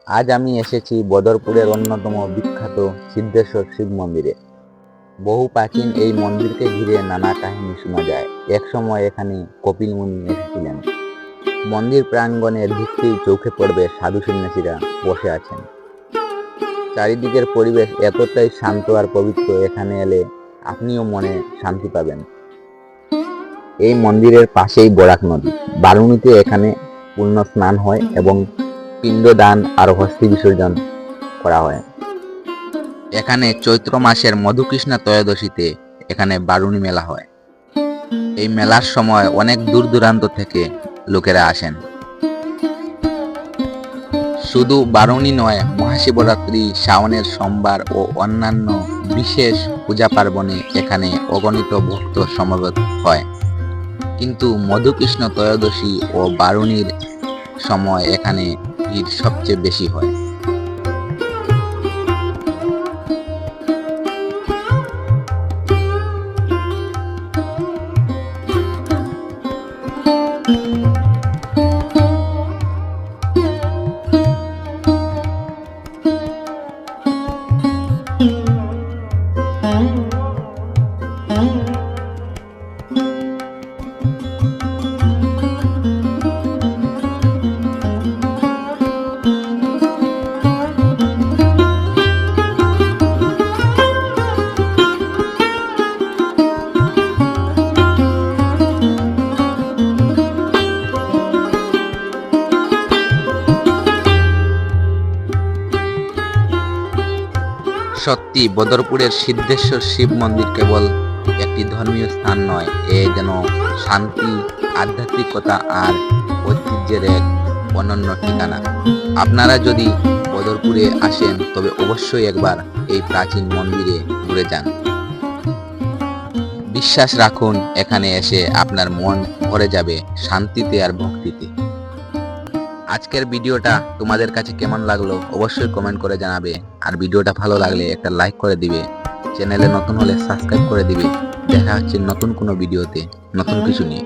আজ আমি এসেছি বদরপুরের অন্যতম বিখ্যাত সিদ্ধেশ্বর শিব মন্দিরে। বহু প্রাচীন এই মন্দিরকে ঘিরে নানা কাহিনী শোনা যায়। এক সময় এখানে কপিল মুনি এসেছিলেন। মন্দির প্রাঙ্গণে ঢুকতেই চোখে পড়বে সাধু সন্ন্যাসীরা বসে আছেন। চারিদিকের পরিবেশ এতটাই শান্ত আর পবিত্র, এখানে এলে আপনিও মনে শান্তি পাবেন। এই মন্দিরের পাশেই বরাক নদী। বারুণীতে এখানে পূর্ণ স্নান হয় এবং পিণ্ডদান আর হস্তি বিসর্জন করা হয়। এখানে চৈত্র মাসের মধুকৃষ্ণা ত্রয়োদশীতে এখানে বারুণী মেলা হয়। এই মেলার সময় অনেক দূর দূরান্ত থেকে লোকেরা আসেন। শুধু বারুণী নয়, মহাশিবরাত্রি, শ্রাবণের সোমবার ও অন্যান্য বিশেষ পূজা পার্বণে এখানে অগণিত ভক্ত সমবেত হয়। কিন্তু মধুকৃষ্ণ ত্রয়োদশী ও বারুণীর সময় এখানে ভিড় সবচেয়ে বেশি হয়। সত্যি বদরপুরের সিদ্ধেশ্বর শিব মন্দির কেবল একটি ধর্মীয় স্থান নয়, এ যেন শান্তি, আধ্যাত্মিকতা আর ঐতিহ্যের এক অনন্য ঠিকানা। আপনারা যদি বদরপুরে আসেন তবে অবশ্যই একবার এই প্রাচীন মন্দিরে ঘুরে যান। বিশ্বাস রাখুন, এখানে এসে আপনার মন ভরে যাবে শান্তিতে আর ভক্তিতে। আজকের ভিডিওটা তোমাদের কাছে কেমন লাগলো অবশ্যই কমেন্ট করে জানাবে। আর ভিডিওটা ভালো লাগলে একটা লাইক করে দিবে। চ্যানেলে নতুন হলে সাবস্ক্রাইব করে দিবে। দেখা হচ্ছে নতুন কোনো ভিডিওতে নতুন কিছু নিয়ে।